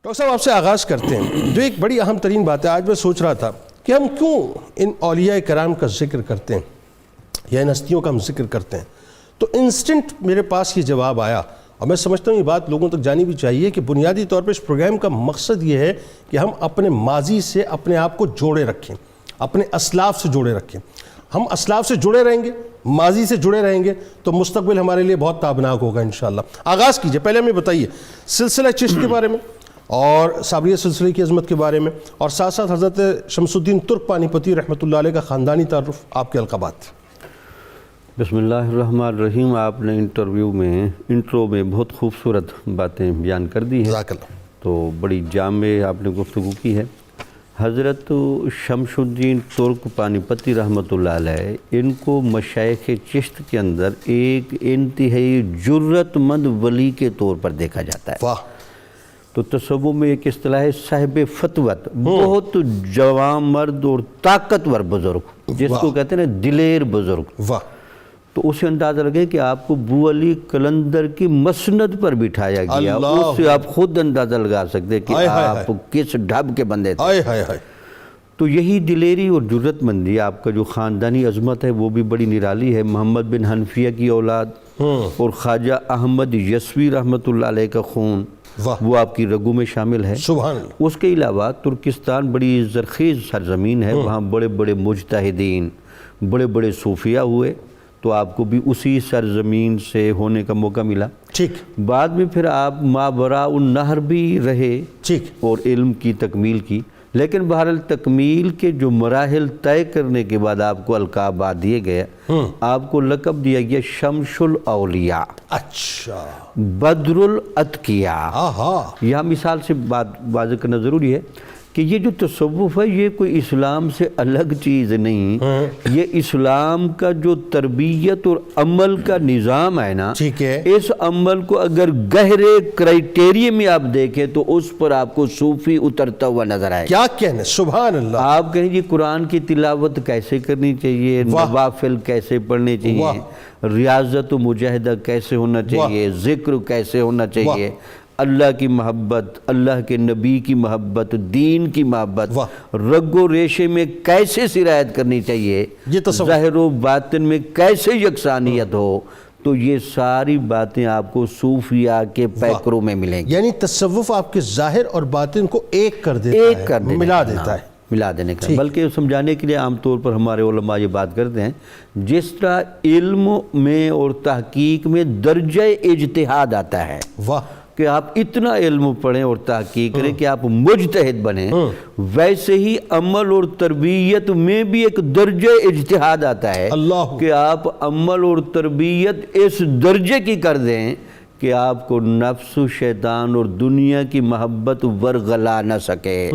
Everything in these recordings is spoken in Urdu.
ڈاکٹر صاحب آپ سے آغاز کرتے ہیں جو ایک بڑی اہم ترین بات ہے. آج میں سوچ رہا تھا کہ ہم کیوں ان اولیاء کرام کا ذکر کرتے ہیں یا ان ہستیوں کا ہم ذکر کرتے ہیں، تو انسٹنٹ میرے پاس یہ جواب آیا، اور میں سمجھتا ہوں یہ بات لوگوں تک جانی بھی چاہیے کہ بنیادی طور پر اس پروگرام کا مقصد یہ ہے کہ ہم اپنے ماضی سے اپنے آپ کو جوڑے رکھیں، اپنے اسلاف سے جوڑے رکھیں. ہم اسلاف سے جڑے رہیں گے، ماضی سے جڑے رہیں گے تو مستقبل ہمارے لیے بہت تابناک ہوگا انشاءاللہ. آغاز کیجئے، پہلے ہمیں بتائیے سلسلہ چشت کے بارے میں اور صابریہ سلسلے کی عظمت کے بارے میں، اور ساتھ ساتھ حضرت شمس الدین ترک پانی پتی رحمۃ اللہ علیہ کا خاندانی تعارف، آپ کے القابات. بسم اللہ الرحمن الرحیم. آپ نے انٹرو میں بہت خوبصورت باتیں بیان کر دی ہیں، جزاک اللہ. تو بڑی جامع آپ نے گفتگو کی ہے. حضرت شمس الدین ترک پانی پتی رحمۃ اللہ علیہ، ان کو مشائخ چشت کے اندر ایک انتہائی جرت مند ولی کے طور پر دیکھا جاتا ہے. واہ. تو تصوف میں ایک اصطلاح ہے صاحب فتوت، بہت جوان مرد اور طاقتور بزرگ، جس کو کہتے ہیں نا دلیر بزرگ. واہ. تو اسے اندازہ لگے کہ آپ کو بو علی قلندر کی مسند پر بٹھایا گیا، اس سے آپ خود اندازہ لگا سکتے کہ آپ کس ڈھب کے بندے تھے. تو یہی دلیری اور جرت مندی، آپ کا جو خاندانی عظمت ہے وہ بھی بڑی نرالی ہے. محمد بن حنفیہ کی اولاد اور خواجہ احمد یسوی رحمۃ اللہ علیہ کا خون وہ آپ کی رگوں میں شامل ہے. سبحان اللہ. اس کے علاوہ ترکستان بڑی زرخیز سرزمین ہے، وہاں بڑے بڑے مجتہدین، بڑے بڑے صوفیہ ہوئے، تو آپ کو بھی اسی سرزمین سے ہونے کا موقع ملا. ٹھیک. بعد میں پھر آپ ماوراء النہر بھی رہے ٹھیک، اور علم کی تکمیل کی. لیکن بہرحال تکمیل کے جو مراحل طے کرنے کے بعد آپ کو القابات دیے گئے، آپ کو لقب دیا گیا شمس الاولیاء، اچھا، بدر الاتقیاء. یہاں مثال سے بات واضح کرنا ضروری ہے کہ یہ جو تصوف ہے یہ کوئی اسلام سے الگ چیز نہیں، یہ اسلام کا جو تربیت اور عمل کا نظام ہے نا، ٹھیک ہے، اس عمل کو اگر گہرے کرائٹیریا میں آپ دیکھیں تو اس پر آپ کو صوفی اترتا ہوا نظر آئے. کیا کہنے، سبحان اللہ. آپ کہیں جی قرآن کی تلاوت کیسے کرنی چاہیے، نوافل کیسے پڑھنے چاہیے، ریاضت و مجاہدہ کیسے ہونا چاہیے، ذکر کیسے ہونا چاہیے، اللہ کی محبت، اللہ کے نبی کی محبت، دین کی محبت، رگ و ریشے میں کیسے سرایت کرنی چاہیے، ظاہر و باطن میں کیسے یکسانیت ہو، تو یہ ساری باتیں آپ کو صوفیاء کے پیکروں میں ملیں گی. یعنی تصوف آپ کے ظاہر اور باطن کو ایک کر دیتا ہے، ملا دیتا ہے، ملا دینے کا. بلکہ سمجھانے کے لیے عام طور پر ہمارے علماء یہ بات کرتے ہیں، جس طرح علم میں اور تحقیق میں درجہ اجتہاد آتا ہے، واہ، کہ آپ اتنا علم پڑھیں اور تحقیق کریں کہ آپ مجتہد بنیں، ویسے ہی عمل اور تربیت میں بھی ایک درجہ اجتہاد آتا ہے کہ آپ عمل اور تربیت اس درجے کی کر دیں کہ آپ کو نفس و شیطان اور دنیا کی محبت ورغلا نہ سکے.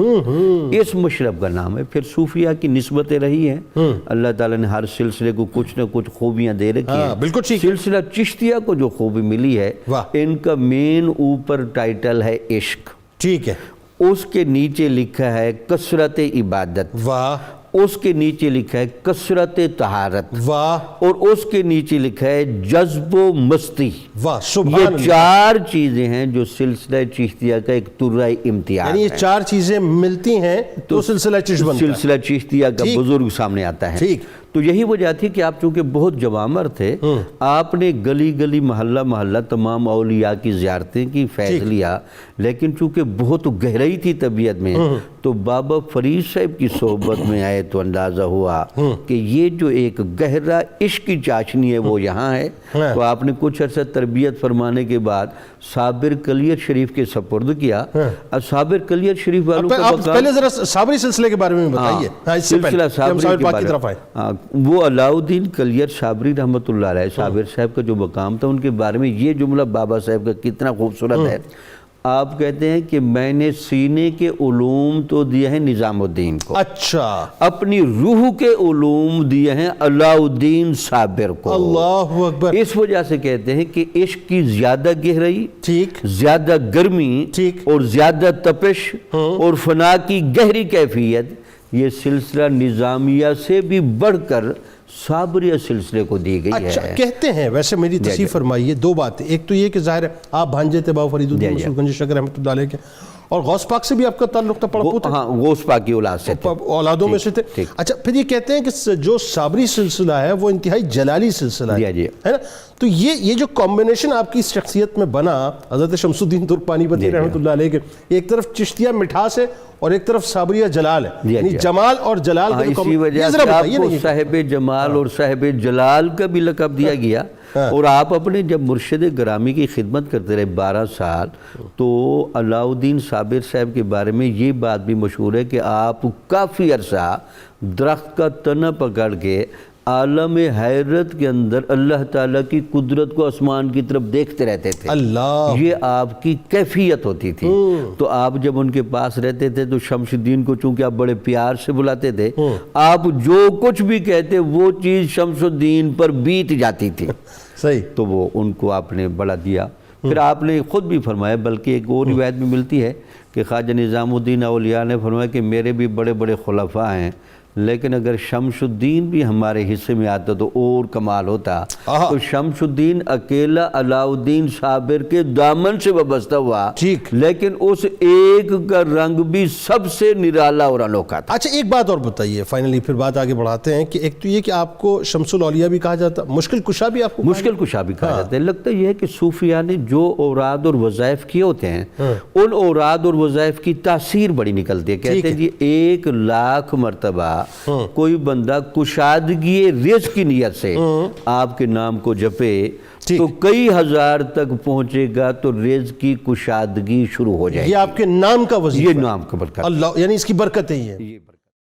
اس مشرب کا نام ہے. پھر صوفیہ کی نسبتیں رہی ہیں، اللہ تعالیٰ نے ہر سلسلے کو کچھ نہ کچھ خوبیاں دے رکھی ہیں. بالکل ٹھیک. سلسلہ چشتیہ کو جو خوبی ملی ہے، ان کا مین اوپر ٹائٹل ہے عشق. ٹھیک ہے. اس کے نیچے لکھا ہے کثرت عبادت. واہ. اس کے نیچے لکھا ہے کثرت طہارت. واہ. اور اس کے نیچے لکھا ہے جذب و مستی. واہ، سبحان اللہ. یہ چار چیزیں ہیں جو سلسلہ چشتیہ کا ایک ترہ امتیاز ہے. یعنی یہ چار چیزیں ملتی ہیں تو سلسلہ چشت بنتا ہے. سلسلہ چشتیہ کا بزرگ سامنے آتا ہے. ٹھیک. تو یہی وجہ تھی کہ آپ چونکہ بہت جوامر تھے، آپ نے گلی گلی محلہ محلہ تمام اولیاء کی زیارتیں کی، فیض لیا، لیکن چونکہ بہت گہرائی تھی طبیعت میں، تو بابا فرید صاحب کی صحبت میں آئے تو اندازہ ہوا کہ یہ جو ایک گہرا عشق کی چاشنی ہے وہ یہاں ہے. تو آپ نے کچھ عرصہ تربیت فرمانے کے بعد صابر کلیت شریف کے سپرد کیا. اب صابر کلیت شریف والوں کا پہلے ذرا صابری سلسلے کے بارے میں بتائیے. سلسلہ صابری کے بارے میں وہ علاء الدین کلیت صابری رحمۃ اللہ علیہ، صابر صاحب کا جو مقام تھا، ان کے بارے میں یہ جملہ بابا صاحب کا کتنا خوبصورت ہے. آپ کہتے ہیں کہ میں نے سینے کے علوم تو دیے ہیں نظام الدین کو، اچھا، اپنی روح کے علوم دیے ہیں علاء الدین صابر کو. اللہ اکبر. اس وجہ سے کہتے ہیں کہ عشق کی زیادہ گہرائی، ٹھیک، زیادہ گرمی، ٹھیک، اور زیادہ تپش اور فنا کی گہری کیفیت یہ سلسلہ نظامیہ سے بھی بڑھ کر صابریہ سلسلے کو دی گئی ہے. اچھا کہتے ہیں. ویسے میری تصحیح فرمائیے دو باتیں. ایک تو یہ کہ ظاہر ہے آپ بھانجے تھے بابا فرید الدین مسعود گنجی شکر رحمۃ اللہ علیہ کے، اور غوث پاک سے بھی آپ کا تعلق تھا پڑپوتے؟ ہاں غوث پاک کی اولاد سے تھے، اولادوں میں سے تھے۔ اچھا پھر یہ کہتے ہیں کہ جو صابری سلسلہ ہے وہ انتہائی جلالی سلسلہ ہے، جی ہے نا؟ تو یہ جو کمبینیشن آپ کی شخصیت میں بنا حضرت شمس الدین ترکمانی بتی رحمۃ اللہ علیہ کے، ایک طرف چشتیہ مٹھاس ہے اور ایک طرف صابریہ جلال ہے، یعنی جمال اور جلال کا اسی وجہ سے آپ کو صاحب جمال اور صاحب جلال کا بھی لقب دیا گیا۔ اور آپ اپنے جب مرشد گرامی کی خدمت کرتے رہے 12 سال، تو علاء الدین صابر صاحب کے بارے میں یہ بات بھی مشہور ہے کہ آپ کافی عرصہ درخت کا تنا پکڑ کے عالم حیرت کے اندر اللہ تعالیٰ کی قدرت کو آسمان کی طرف دیکھتے رہتے تھے۔ اللہ، یہ آپ کی کیفیت ہوتی تھی۔ تو آپ جب ان کے پاس رہتے تھے تو شمس الدین کو چونکہ آپ بڑے پیار سے بلاتے تھے، آپ جو کچھ بھی کہتے وہ چیز شمس الدین پر بیت جاتی تھی۔ صحیح۔ تو وہ ان کو آپ نے بڑا دیا۔ پھر آپ نے خود بھی فرمایا، بلکہ ایک اور روایت میں ملتی ہے کہ خواجہ نظام الدین اولیاء نے فرمایا کہ میرے بھی بڑے بڑے خلفاء ہیں، لیکن اگر شمس الدین بھی ہمارے حصے میں آتا تو اور کمال ہوتا۔ تو شمس الدین اکیلا علاء الدین صابر کے دامن سے وابستہ ہوا، لیکن اس ایک کا رنگ بھی سب سے نرالا اور انوکھا تھا۔ اچھا ایک بات اور بتائیے، فائنلی پھر بات آگے بڑھاتے ہیں، کہ ایک تو یہ کہ آپ کو شمس الاولیاء بھی کہا جاتا، مشکل کشا بھی آپ کو مشکل کشا بھی کہا جاتا ہے۔ لگتا یہ ہے کہ صوفیاء نے جو اوراد اور وظائف کیے ہوتے ہیں، ان اوراد اور وظائف کی تاثیر بڑی نکلتی ہے۔ کہتے ہیں جی 1,00,000 مرتبہ کوئی بندہ کشادگی رزق کی نیت سے آپ کے نام کو جپے تو کئی ہزار تک پہنچے گا، تو رزق کی کشادگی شروع ہو جائے گی۔ یہ آپ کے نام کا وظیفہ، یہ نام کا برکت، اللہ، یعنی اس کی برکت ہے یہ۔